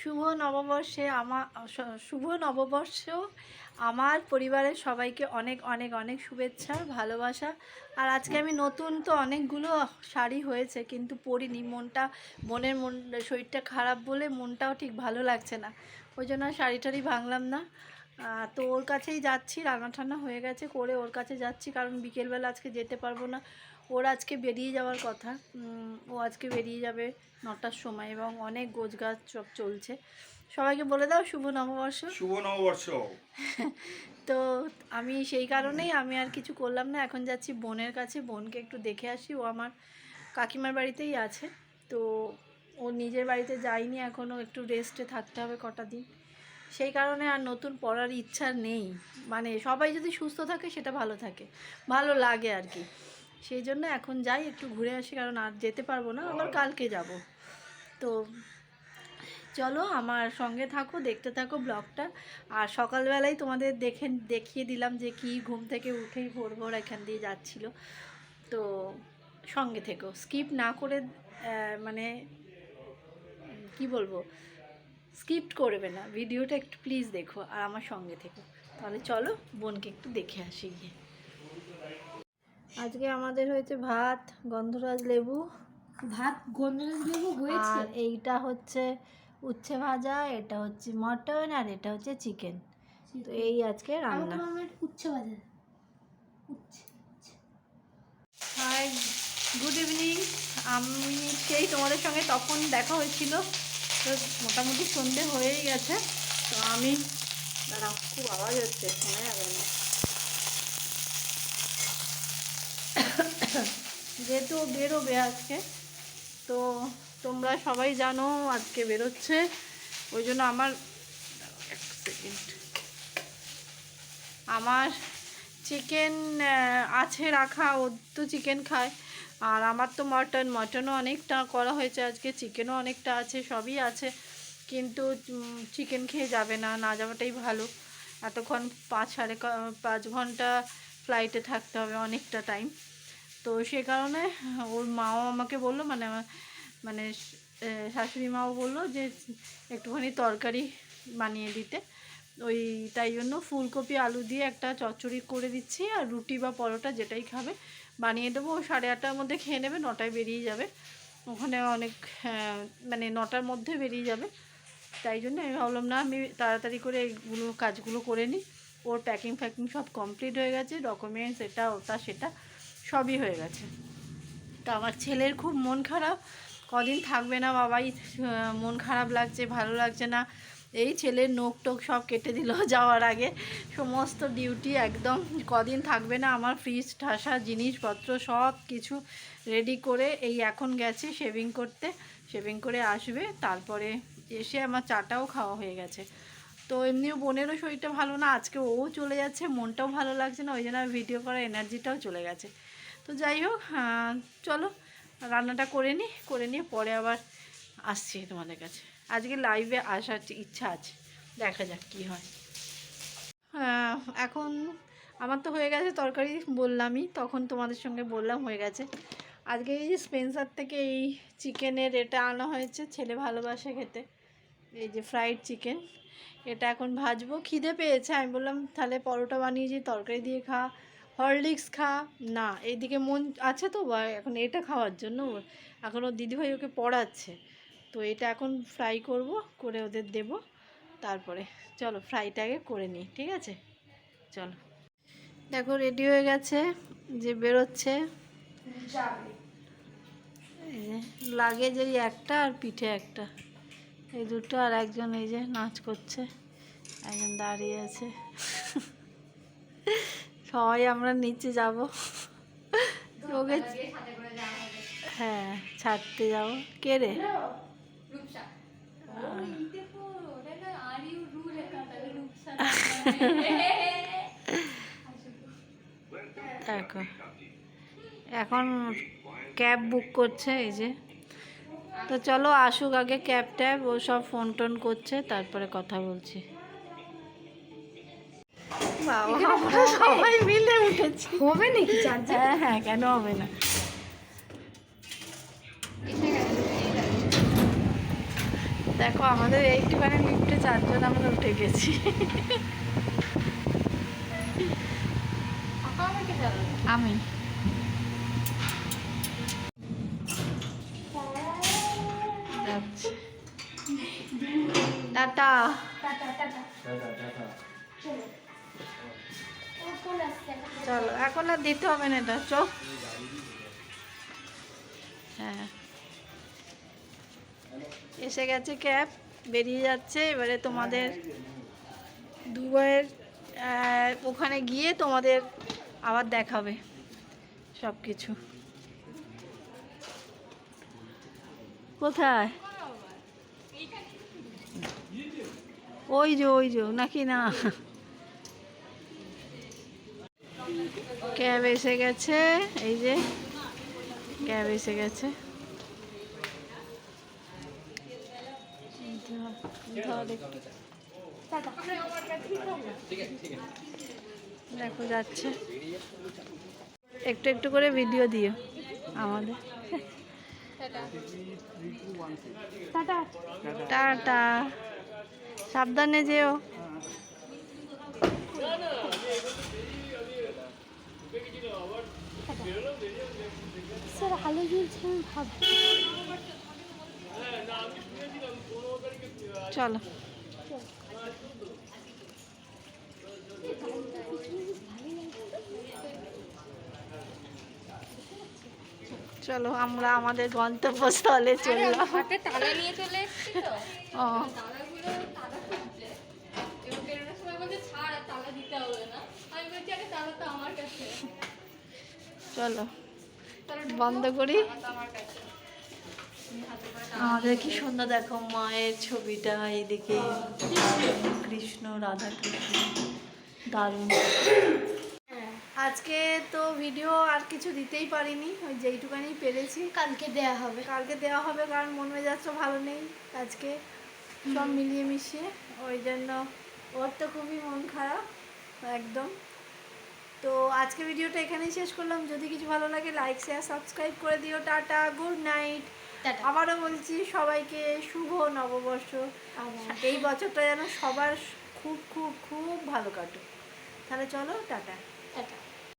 শুভ নববর্ষে শুভ নববর্ষ আমার পরিবারের সবাইকে অনেক অনেক অনেক শুভেচ্ছা ভালোবাসা। আর আজকে আমি নতুন তো অনেকগুলো শাড়ি হয়েছে কিন্তু পরিনি, বোনের শরীরটা খারাপ বলে মনটাও ঠিক ভালো লাগছে না, ওই জন্য শাড়ি টাড়ি ভাঙলাম না। তো ওর কাছেই যাচ্ছি, রান্না টান্না হয়ে গেছে করে ওর কাছে যাচ্ছি, কারণ বিকেলবেলা আজকে যেতে পারবো না। ওর আজকে বেরিয়ে যাওয়ার কথা, ও আজকে বেরিয়ে যাবে 9টার সময় এবং অনেক গোছগাছ সব চলছে। সবাইকে বলে দাও শুভ নববর্ষ। শুভ নববর্ষ। তো আমি সেই কারণেই আমি আর কিছু করলাম না, এখন যাচ্ছি বোনের কাছে, বোনকে একটু দেখে আসি। ও আমার কাকিমার বাড়িতেই আছে, তো ও নিজের বাড়িতে যায়নি এখনও, একটু রেস্টে থাকতে হবে কটা দিন, সেই কারণে আর নতুন পড়ার ইচ্ছা নেই। মানে সবাই যদি সুস্থ থাকে সেটা ভালো থাকে, ভালো লাগে আর কি, সেই জন্য এখন যাই একটু ঘুরে আসি, কারণ আর যেতে পারবো না, আবার কালকে যাব। তো চলো আমার সঙ্গে থাকো, দেখতে থাকো ব্লগটা। আর সকালবেলায় তোমাদের দেখিয়ে দিলাম যে কি ঘুম থেকে উঠেই ভোর ভোর এখান দিয়ে যাচ্ছিল। তো সঙ্গে থেকো, স্কিপ না করে, মানে কি বলবো, স্কিপ করবে না, ভিডিওটা একটু প্লিজ দেখো আর আমার সঙ্গে থেকো। তাহলে চলো বোনকে একটু দেখে আসি গিয়ে। আজকে আমাদের হয়েছে ভাত, গন্ধরাজ লেবু হয়েছে, আর এইটা হচ্ছে উচ্ছে ভাজা, এটা হচ্ছে মটন, আর এটা হচ্ছে চিকেন। তো এই আজকে রান্না। উচ্ছে ভাজা। Hi, good evening. আমি সেই তোমাদের সঙ্গে তখন দেখা হয়েছিল, তো মোটামুটি সন্ধে হয়েই গেছে। তো আমি দাঁড়াও, খুব আওয়াজ হচ্ছে, শোনা যাবে না, যেহেতু বেরোবে আজকে, তো তোমরা সবাই জানো আজকে বেরোচ্ছে, ওই জন্য আমার এক সেকেন্ড, আমার চিকেন আছে রাখা, ও তো চিকেন খায়, আর আমার তো মটনও অনেকটা করা হয়েছে আজকে, চিকেনও অনেকটা আছে, সবই আছে, কিন্তু চিকেন খেয়ে যাবে না, না যাওয়াটাই ভালো। এতক্ষণ 5 ঘন্টা ফ্লাইটে থাকতে হবে, অনেকটা টাইম। তো সে কারণে ওর মাও আমাকে বললো, মানে শাশুড়ি মাও বললো যে একটুখানি তরকারি বানিয়ে দিতে, ওই তাই জন্য ফুলকপি আলু দিয়ে একটা চচ্চড়ি করে দিচ্ছি, আর রুটি বা পরোটা যেটাই খাবে বানিয়ে দেবো। ও 8:30টার মধ্যে খেয়ে নেবে, 9টায় বেরিয়ে যাবে, ওখানে অনেক মানে 9টার মধ্যে বেরিয়ে যাবে। তাই জন্য আমি ভাবলাম না, আমি তাড়াতাড়ি করে এইগুলো কাজগুলো করে নিই। ওর প্যাকিং সব কমপ্লিট হয়ে গেছে, ডকুমেন্টস এটা ওটা সেটা সবই হয়ে গেছে। তো আমার ছেলের খুব মন খারাপ, কদিন থাকবে না বাবাই, মন খারাপ লাগছে, ভালো লাগছে না। এই ছেলের নোখ টোক সব কেটে দিল যাওয়ার আগে, সমস্ত ডিউটি একদম, কদিন থাকবে না। আমার ফ্রিজ ঠাসা জিনিসপত্র সব কিছু রেডি করে এই এখন গেছে শেভিং করে আসবে, তারপরে এসে আমার চাটাও খাওয়া হয়ে গেছে। তো এমনিও বোনেরও শরীরটা ভালো না, আজকে ও চলে যাচ্ছে, মনটাও ভালো লাগছে না, ওই জন্য ভিডিও করার এনার্জিটাও চলে গেছে। তো যাই হোক, চলো রান্নাটা করে নিয়ে পরে আবার আসছি তোমাদের কাছে। আজকে লাইভে আসার ইচ্ছা আছে, দেখা যাক কী হয়। এখন আমার তো হয়ে গেছে তরকারি, বললামই তখন তোমাদের সঙ্গে বললাম হয়ে গেছে। আজকে এই যে স্পেন্সার থেকে এই চিকেনের এটা আনা হয়েছে, ছেলে ভালোবাসে খেতে, এই যে ফ্রাইড চিকেন, এটা এখন ভাজবো। খিদে পেয়েছে, আমি বললাম তাহলে পরোটা বানিয়েছি, তরকারি দিয়ে খা, হরলিক্স খা না, এইদিকে মন আছে তো এখন এটা খাওয়ার জন্য, এখন ওর দিদিভাই ওকে পড়াচ্ছে, তো এটা এখন ফ্রাই করব, করে ওদের দেব, তারপরে চলো ফ্রাইটা আগে করে নিই, ঠিক আছে? চলো, দেখো রেডি হয়ে গেছে, যে বেরোচ্ছে, এই যে লাগেজ এই একটা আর পিঠে একটা, এই দুটো, আর একজন এই যে নাচ করছে, একজন দাঁড়িয়ে আছে। সবাই আমরা নিচে যাব, ওকে হ্যাঁ ছাড়তে যাব। কে রে? দেখো এখন ক্যাব বুক করছে, এই যে। তো চলো আসুক আগে ক্যাব ট্যাব, ও সব ফোন টোন করছে, তারপরে কথা বলছি। বাবা আমরা সবাই মিলে উঠেছি, হবে নাকি? হ্যাঁ হ্যাঁ, কেন হবে না। দেখো আমাদের এইটুখানি লিফটে 4 জন আমরা উঠে গেছি। আমি টাটা। চলো এখন আর দিতে হবে না এটা, চল। হ্যাঁ এসে গেছে ক্যাব, বেরিয়ে যাচ্ছে। এবারে তোমাদের দুবাইয়ের ওখানে গিয়ে তোমাদের আবার দেখাবে সব কিছু। কোথায়? ওই যে নাকি না, ক্যাব এসে গেছে। এই যে ক্যাব এসে গেছে। দেখো যাচ্ছে, একটু একটু করে ভিডিও দিও আমাদের। টাটা, সাবধানে যেও। স্যার আলো জ্বলছে আমি ভাবছি। চলো চলো আমরা আমাদের গন্তব্যস্থলে চললাম। হাতে তালা নিয়ে চলে এসেছি তো। ও তালাগুলো তালা খুঁজছে। এবং বেরোনোর সময় বলছে ছাড় আর তালা দিতে হবে না। আমি বলছি আরে তালা তো আমার কাছে। চলো বন্ধ করি। আমাদের কি সুন্দর দেখো মায়ের ছবিটা, এইদিকে কৃষ্ণ, রাধা কৃষ্ণ, দারুণ। আজকে তো ভিডিও আর কিছু দিতেই পারিনি, ওই যেইটুকানি পেরেছি। কালকে দেয়া হবে। কালকে দেওয়া হবে, কারণ মন মেজাজটা ভালো নেই আজকে, সব মিলিয়ে মিশিয়ে। ওই জন্য ওর তো খুবই মন খারাপ একদম। তো আজকে ভিডিওটা এখানেই শেষ করলাম। যদি কিছু ভালো লাগে লাইক শেয়ার সাবস্ক্রাইব করে দিও। Tata, good night. আবারও বলছি সবাইকে শুভ নববর্ষ। এই বছরটা যেন সবার খুব খুব খুব ভালো কাটুক। তাহলে চলো টাটা। টাটা।